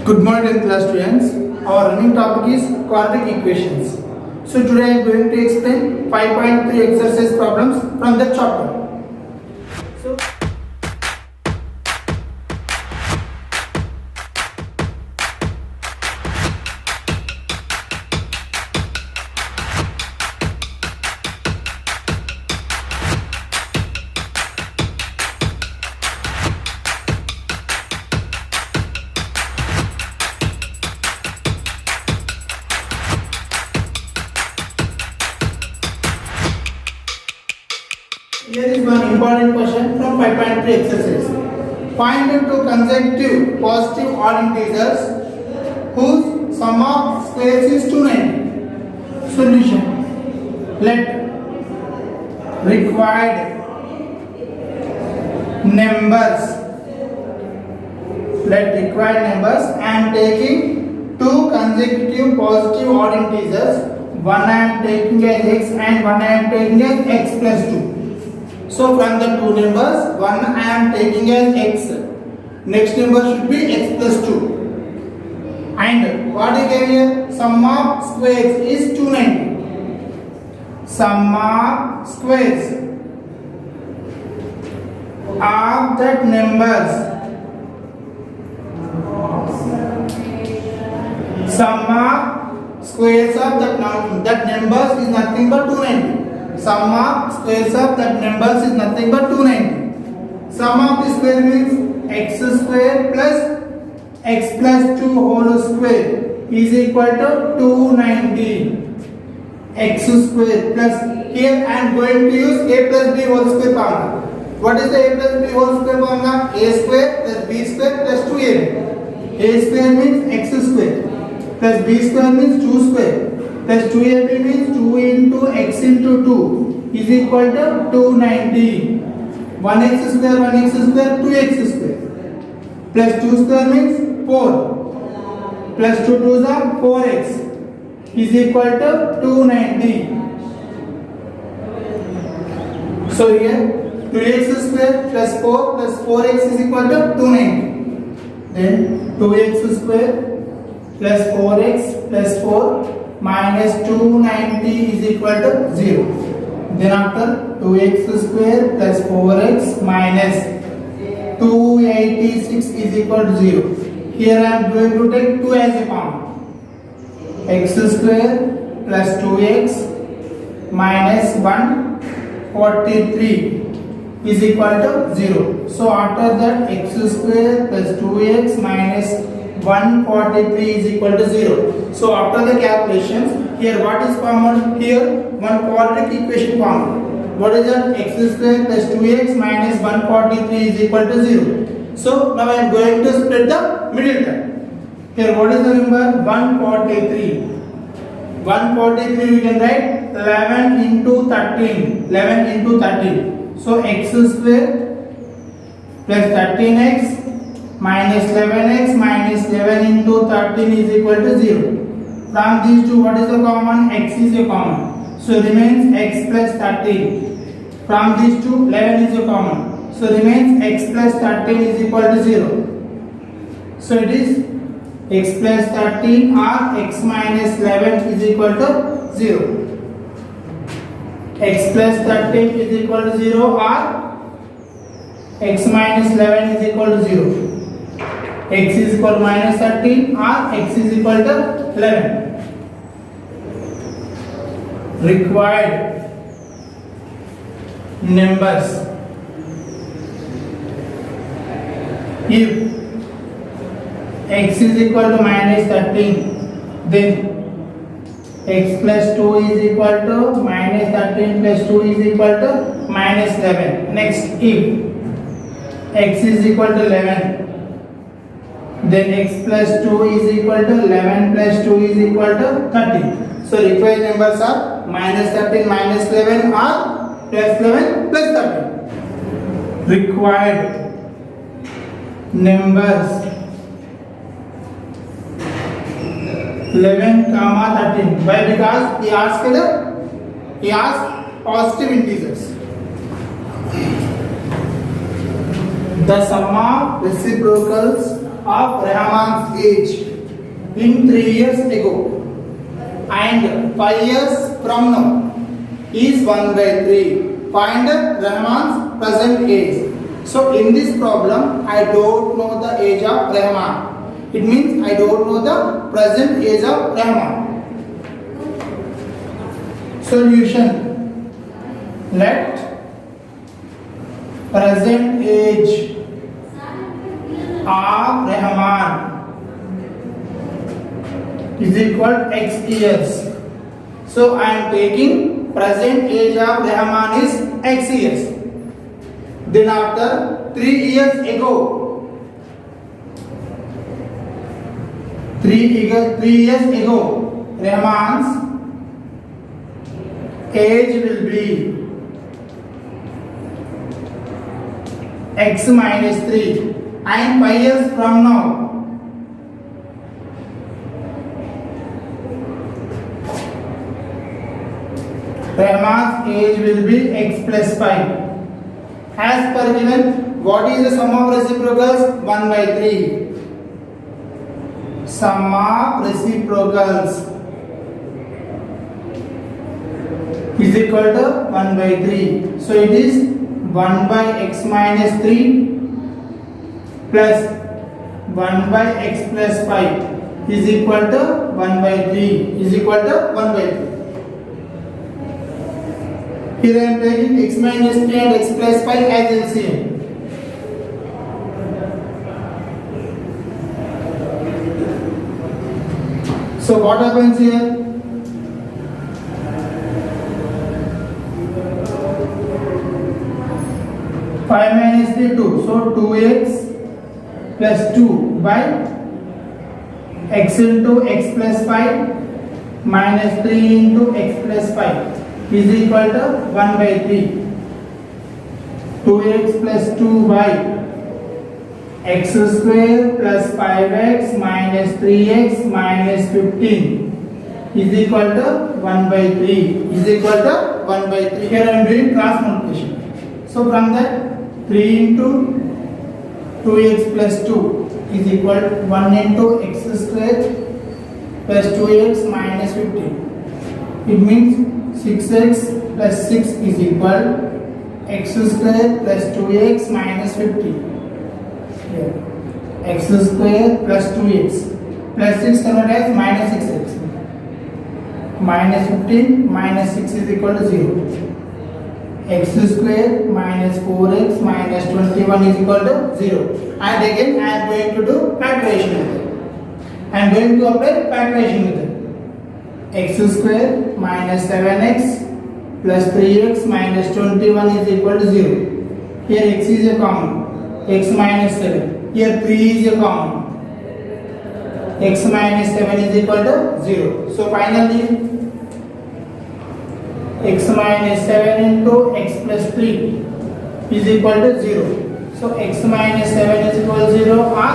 Good morning, class students. Our running topic is quadratic equations. So today I am going to explain 5.3 exercise problems from the chapter. So here is one important question from 5.3 exercise. Find the two consecutive positive odd integers whose sum of squares is 290. Solution. Let required numbers. I am taking two consecutive positive odd integers. One I am taking as x and one I am taking as x plus 2. So from the two numbers, one I am taking as x. Next number should be x plus 2. And what I gave here? Sum of squares is 290. Sum of squares of that numbers. Sum of squares of that numbers is nothing but 290. Sum of squares of that numbers is nothing but 290. Sum of the square means x square plus x plus 2 whole square is equal to 290. X square plus, here I am going to use a plus b whole square formula. What is the a plus b whole square formula? A square plus b square plus 2ab. A square means x square plus b square means 2 square plus 2ab means 2 into x into 2 is equal to 290. 1x square 2x square plus 2 square means 4 plus 2 2s are 4x is equal to 290. So here 2x square plus 4 plus 4x is equal to 290. Then 2x square plus 4x plus 4 minus 290 is equal to 0. Then after 2x square plus 4x minus 286 is equal to 0. Here I am going to take 2 as a common. X square plus 2x minus 143 is equal to 0. So after that x square plus 2x minus 143 is equal to 0. So after the calculations, here what is common? Here one quadratic equation common. What is that? X square plus 2x minus 143 is equal to 0. So now I am going to split the middle term. Here what is the number? 143. 143 we can write 11 into 13. 11 into 13. So x square plus 13x minus 11x minus 11 into 13 is equal to 0. From these two, what is the common? X is a common. So remains x plus 13. From these two, 11 is a common. So remains x plus 13 is equal to 0. So it is x plus 13 or x minus 11 is equal to 0. X plus 13 is equal to 0 or x minus 11 is equal to 0. X is equal to minus 13 or x is equal to 11. Required numbers. If x is equal to minus 13, then x plus 2 is equal to minus 13 plus 2 is equal to minus 11. Next, if x is equal to 11, then x plus 2 is equal to 11 plus 2 is equal to 13. So required numbers are minus 13 minus 11 or plus 11 plus 13. Required numbers 11 comma 13. Why? Because he asked positive integers. The sum of reciprocals of Rahman's age in 3 years ago and 5 years from now is 1 by 3. Find Rahman's present age. So in this problem, I don't know the age of Rahman. It means I don't know the present age of Rahman. Solution. Let present age of Rahman is equal to x years. So I am taking present age of Rahman is x years. Then after 3 years ago, 3 years ago, Rahman's age will be x minus 3, and 5 years from now Rahman's age will be x plus 5. As per given, what is the sum of reciprocals? 1 by 3. Sum of reciprocals is equal to 1 by 3. So it is 1 by x minus 3 plus 1 by x plus 5 is equal to 1 by 3 is equal to 1 by 3. Here I am taking x minus 3 and x plus 5 as LCM. So what happens here? 5 minus 3, 2. So 2x plus 2 by x into x plus 5 minus 3 into x plus 5 is equal to 1 by 3. 2x plus 2 by x square plus 5x minus 3x minus 15 is equal to 1 by 3 is equal to 1 by 3. Here I am doing cross multiplication. So from that 3 into 2x plus 2 is equal to 1 into x square plus 2x minus 15. It means 6x plus 6 is equal x square plus 2x minus 50. Here x square plus 2x plus 6 converted as minus 6x. Minus 15 minus 6 is equal to 0. X square minus 4x minus 21 is equal to 0. And again I am going to do factorization method. I am going to apply factorization method. X square minus 7x plus 3x minus 21 is equal to 0. Here x is a common. X minus 7. Here 3 is a common. X minus 7 is equal to 0. So finally x minus 7 into x plus 3 is equal to 0. So x minus 7 is equal to 0 or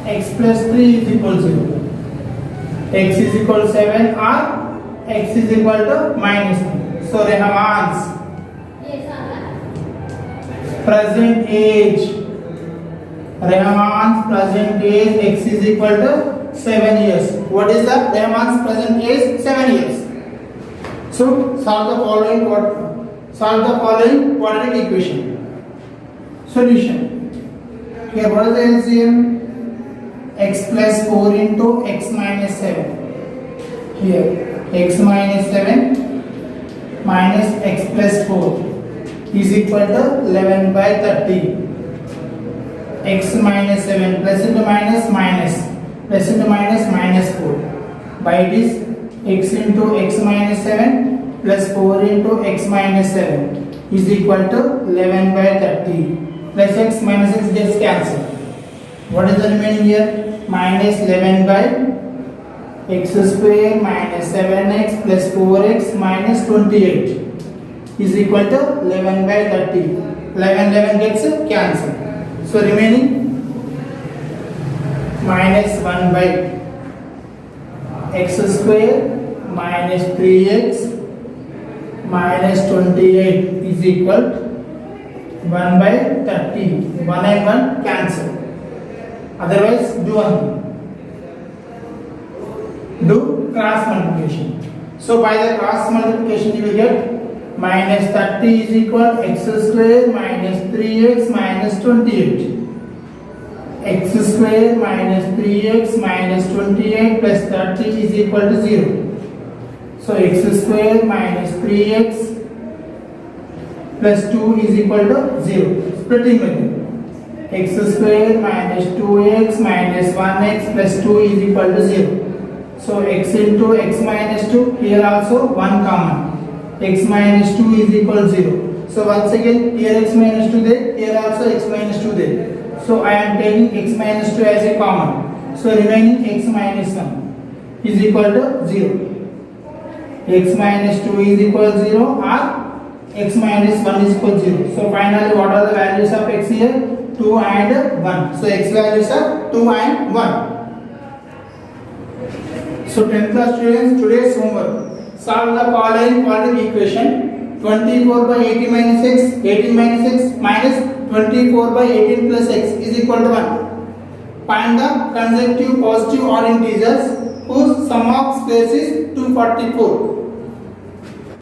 x plus 3 is equal to 0. X is equal to 7 or x is equal to minus 1. So Rahman's present age x is equal to 7 years. What is the Rahman's present age? 7 years. So solve the following quadratic equation. Solution. Here what is the LCM? X plus 4 into x minus 7. Here x minus 7 minus x plus 4 is equal to 11 by 30. X minus 7 plus into minus minus plus into minus minus 4 by this x into x minus 7 plus 4 into x minus 7 is equal to 11 by 30 plus x minus x gets cancelled. What is the remaining here? Minus 11 by x square minus 7x plus 4x minus 28 is equal to 11 by 30. 11 gets cancelled. So remaining minus 1 by x square minus 3x minus 28 is equal to 1 by 30. 1 and 1 cancel. Otherwise, do one. Do cross multiplication. So by the cross multiplication you will get minus 30 is equal to x square minus 3x minus 28. X square minus 3x minus 28 plus 30 is equal to 0. So x square minus 3x plus 2 is equal to 0. Splitting method. X square minus 2x minus 1x plus 2 is equal to 0. So x into x minus 2, here also 1 common. X minus 2 is equal to 0. So once again, here x minus 2 there, here also x minus 2 there. So I am taking x minus 2 as a common. So remaining x minus 1 is equal to 0. X minus 2 is equal to 0 or x minus 1 is equal to 0. So finally what are the values of x here? 2 and 1. So x values are 2 and 1. So 10th class students, today's homework. Solve the following quadratic equation. 24 by 18 minus x, 18 minus x minus 24 by 18 plus x is equal to 1. Find the consecutive positive odd integers whose sum of squares is 244.